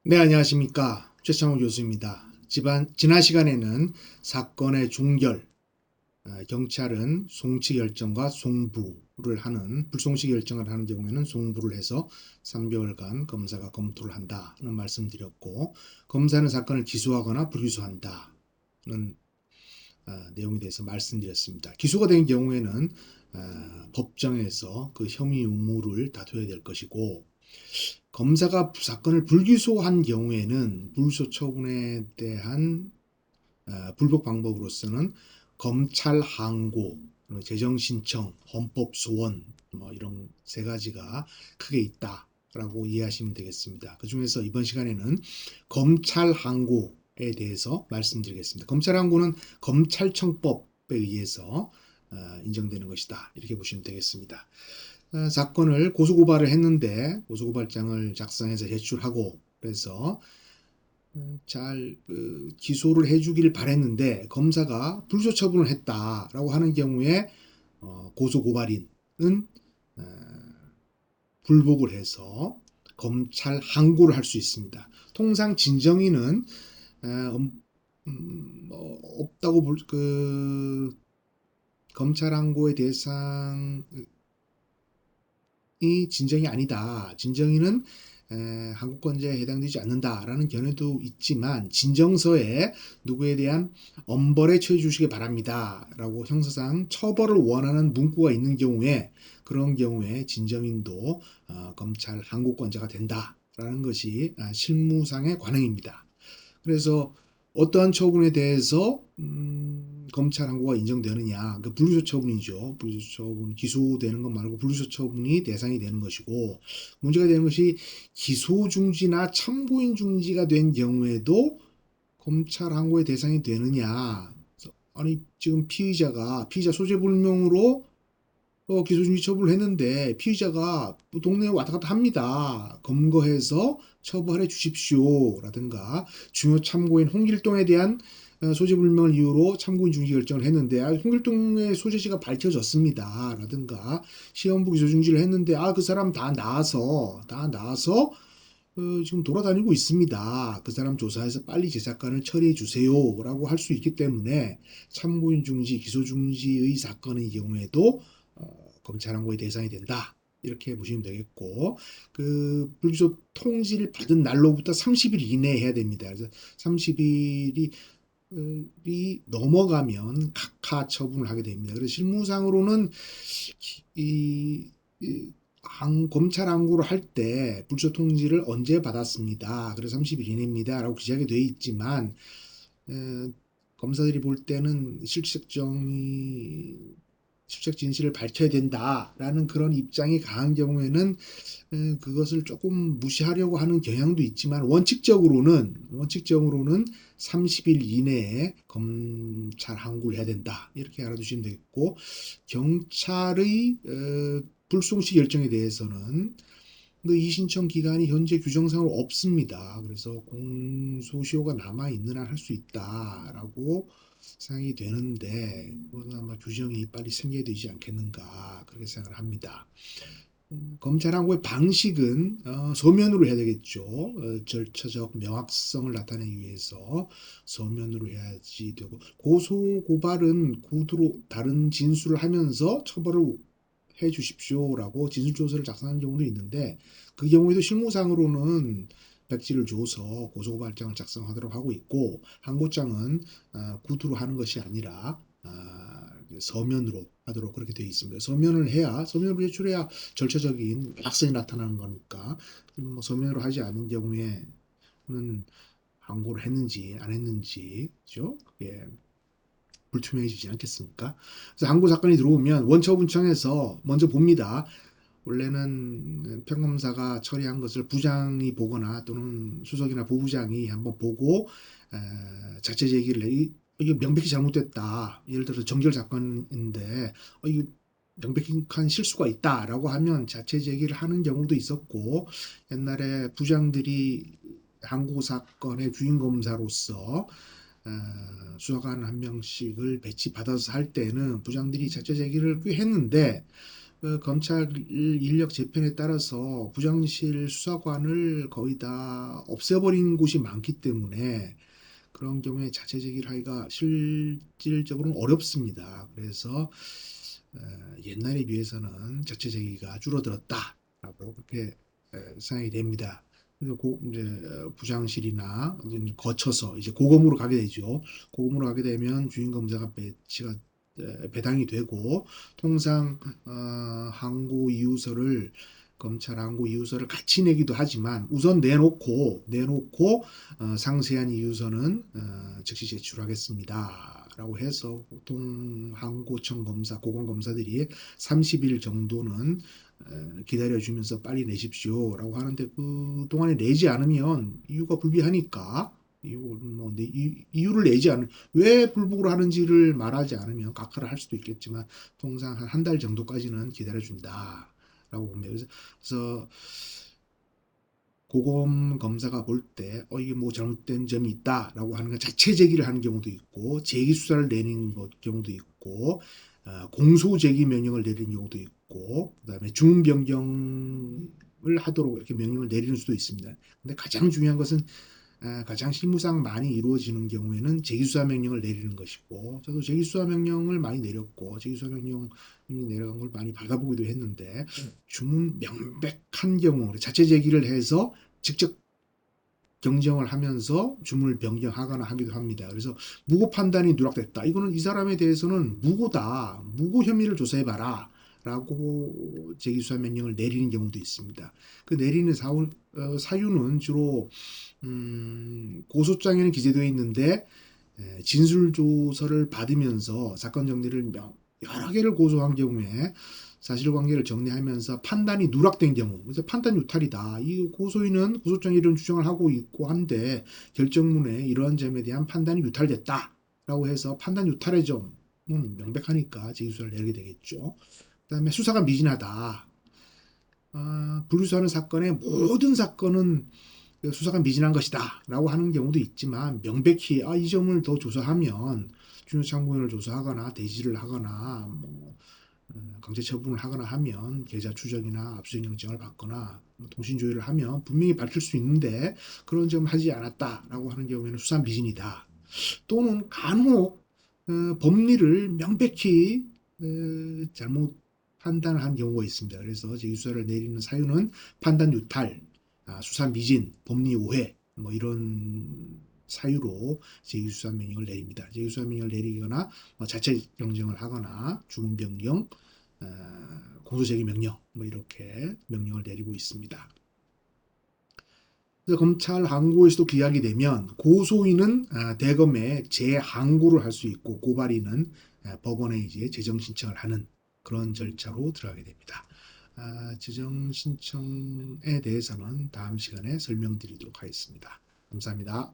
네, 안녕하십니까. 최창호 교수입니다. 지난 시간에는 사건의 종결, 경찰은 송치 결정과 송부를 하는, 불송치 결정을 하는 경우에는 송부를 해서 3개월간 검사가 검토를 한다는 말씀드렸고, 검사는 사건을 기소하거나 불기소한다는 내용에 대해서 말씀드렸습니다. 기소가 된 경우에는 법정에서 그 혐의 유무를 다투어야 될 것이고, 검사가 사건을 불기소한 경우에는 불기소 처분에 대한 불복 방법으로서는 검찰 항고, 재정 신청, 헌법 소원 뭐 이런 세 가지가 크게 있다라고 이해하시면 되겠습니다. 그 중에서 이번 시간에는 검찰 항고에 대해서 말씀드리겠습니다. 검찰 항고는 검찰청법에 의해서 인정되는 것이다. 이렇게 보시면 되겠습니다. 사건을 고소고발을 했는데 고소고발장을 작성해서 제출하고 그래서 잘 기소를 해주길 바랬는데 검사가 불기소 처분을 했다라고 하는 경우에 고소고발인은 불복을 해서 검찰 항고를 할 수 있습니다. 통상 진정인은 없다고 검찰 항고의 대상이 진정이 아니다. 진정인은 항고권자에 해당되지 않는다라는 견해도 있지만 진정서에 누구에 대한 엄벌에 처해 주시기 바랍니다 라고 형사상 처벌을 원하는 문구가 있는 경우에 그런 경우에 진정인도 검찰 항고권자가 된다라는 것이 실무상의 관행입니다. 그래서 어떠한 처분에 대해서 검찰 항고가 인정되느냐, 그 불기소 처분이죠. 불기소 처분, 기소되는 것 말고 불기소 처분이 대상이 되는 것이고, 문제가 되는 것이 기소 중지나 참고인 중지가 된 경우에도 검찰 항고의 대상이 되느냐. 아니 지금 피의자 소재 불명으로 기소중지 처분을 했는데 피의자가 동네에 왔다 갔다 합니다. 검거해서 처벌해 주십시오. 라든가 중요 참고인 홍길동에 대한 소재불명을 이유로 참고인 중지 결정을 했는데 홍길동의 소재지가 밝혀졌습니다. 라든가 시험부 기소중지를 했는데 그 사람 다 나와서 지금 돌아다니고 있습니다. 그 사람 조사해서 빨리 제사건을 처리해 주세요. 라고 할 수 있기 때문에 참고인 중지, 기소 중지의 사건의 경우에도 검찰 항고의 대상이 된다. 이렇게 보시면 되겠고, 그 불기소 통지를 받은 날로부터 30일 이내에 해야 됩니다. 그래서 30일이 넘어가면 각하 처분을 하게 됩니다. 그래서 실무상으로는 이, 이 검찰 항고를 할 때 불기소 통지를 언제 받았습니다. 그래서 30일 이내입니다. 라고 기재하게 되어 있지만 검사들이 볼 때는 실책 진실을 밝혀야 된다라는 그런 입장이 강한 경우에는 그것을 조금 무시하려고 하는 경향도 있지만 원칙적으로는 30일 이내에 검찰 항고를 해야 된다. 이렇게 알아두시면 되겠고 경찰의 불송치 결정에 대해서는 그 이신청 기간이 현재 규정상으로 없습니다. 그래서 공소시효가 남아 있는 한 할 수 있다라고 생각이 되는데 그거는 아마 규정이 빨리 생겨야 되지 않겠는가 그렇게 생각을 합니다. 검찰 항고의 방식은 서면으로 해야 되겠죠. 절차적 명확성을 나타내기 위해서 서면으로 해야지 되고 고소 고발은 구두로 다른 진술을 하면서 처벌을 해 주십시오라고 진술조서를 작성하는 경우도 있는데 그 경우에도 실무상으로는 백지를 줘서 고소고발장을 작성하도록 하고 있고 항고장은 구두로 하는 것이 아니라 서면으로 하도록 그렇게 되어 있습니다. 서면으로 제출해야 절차적인 악성이 나타나는 거니까 뭐 서면으로 하지 않은 경우에는 항고를 했는지 안 했는지 그죠? 그게 불투명해지지 않겠습니까? 그래서 항고 사건이 들어오면 원처분청에서 먼저 봅니다. 원래는 평검사가 처리한 것을 부장이 보거나 또는 수석이나 부부장이 한번 보고 자체 제기를 해. 이게 명백히 잘못됐다. 예를 들어서 정결 사건인데 이게 명백한 실수가 있다라고 하면 자체 제기를 하는 경우도 있었고 옛날에 부장들이 항고 사건의 주인 검사로서 수사관 한 명씩을 배치받아서 할 때는 부장들이 자체 제기를 꽤 했는데 그 검찰 인력 재편에 따라서 부장실 수사관을 거의 다 없애버린 곳이 많기 때문에 그런 경우에 자체 제기를 하기가 실질적으로는 어렵습니다. 그래서 옛날에 비해서는 자체 제기가 줄어들었다라고 그렇게 생각이 됩니다. 그래서 이제 부장실이나 이제 거쳐서 이제 고검으로 가게 되죠. 고검으로 가게 되면 주임 검사가 배당이 되고 통상 항고 이유서를 검찰 항고 이유서를 같이 내기도 하지만 우선 내놓고 상세한 이유서는 즉시 제출하겠습니다. 라고 해서 보통 항고청 검사, 고검 검사들이 30일 정도는 기다려주면서 빨리 내십시오. 라고 하는데 그 동안에 내지 않으면 이유가 불비하니까 이유를 내지 않으면 왜 불복을 하는지를 말하지 않으면 각하를 할 수도 있겠지만 통상 한 달 정도까지는 기다려준다. 라고 봅니다. 그래서 고검 검사가 볼 때, 이게 뭐 잘못된 점이 있다라고 하는 건 자체 제기를 하는 경우도 있고, 제기 수사를 내리는 경우도 있고, 공소 제기 명령을 내리는 경우도 있고, 그다음에 주문 변경을 하도록 이렇게 명령을 내리는 수도 있습니다. 근데 가장 중요한 것은 가장 실무상 많이 이루어지는 경우에는 제기수사 명령을 내리는 것이고, 저도 제기수사 명령을 많이 내렸고, 제기수사 명령이 내려간 걸 많이 받아보기도 했는데, 주문 명백한 경우, 자체 제기를 해서 직접 경정을 하면서 주문을 변경하거나 하기도 합니다. 그래서 무고 판단이 누락됐다. 이거는 이 사람에 대해서는 무고다. 무고 혐의를 조사해봐라. 라고 제기수사 명령을 내리는 경우도 있습니다. 그 내리는 사유는 주로 고소장에는 기재되어 있는데 진술조서를 받으면서 사건 정리를 여러 개를 고소한 경우에 사실관계를 정리하면서 판단이 누락된 경우, 그래서 판단 유탈이다. 이 고소인은 고소장에 이런 주장을 하고 있고 한데 결정문에 이러한 점에 대한 판단이 유탈됐다라고 해서 판단 유탈의 점은 명백하니까 제기수사를 내리게 되겠죠. 그다음에 수사가 미진하다. 불기소하는 사건의 모든 사건은 수사가 미진한 것이다 라고 하는 경우도 있지만 명백히 이 점을 더 조사하면 중요참고인을 조사하거나 대지를 하거나 강제 처분을 하거나 하면 계좌 추적이나 압수영장을 받거나 통신 조회를 하면 분명히 밝힐 수 있는데 그런 점을 하지 않았다라고 하는 경우에는 수사 미진이다. 또는 간혹 법리를 명백히 잘못 판단을 한 경우가 있습니다. 그래서 제기수사를 내리는 사유는 판단 유탈, 수사 미진, 법리 오해 뭐 이런 사유로 제기수사 명령을 내립니다. 제기수사 명령을 내리거나 자체 경정을 하거나 주문 변경, 공소제기 명령 뭐 이렇게 명령을 내리고 있습니다. 그래서 검찰 항고에서도 기각이 되면 고소인은 대검에 재항고를 할 수 있고 고발인은 법원에 이제 재정 신청을 하는 그런 절차로 들어가게 됩니다. 재정 신청에 대해서는 다음 시간에 설명드리도록 하겠습니다. 감사합니다.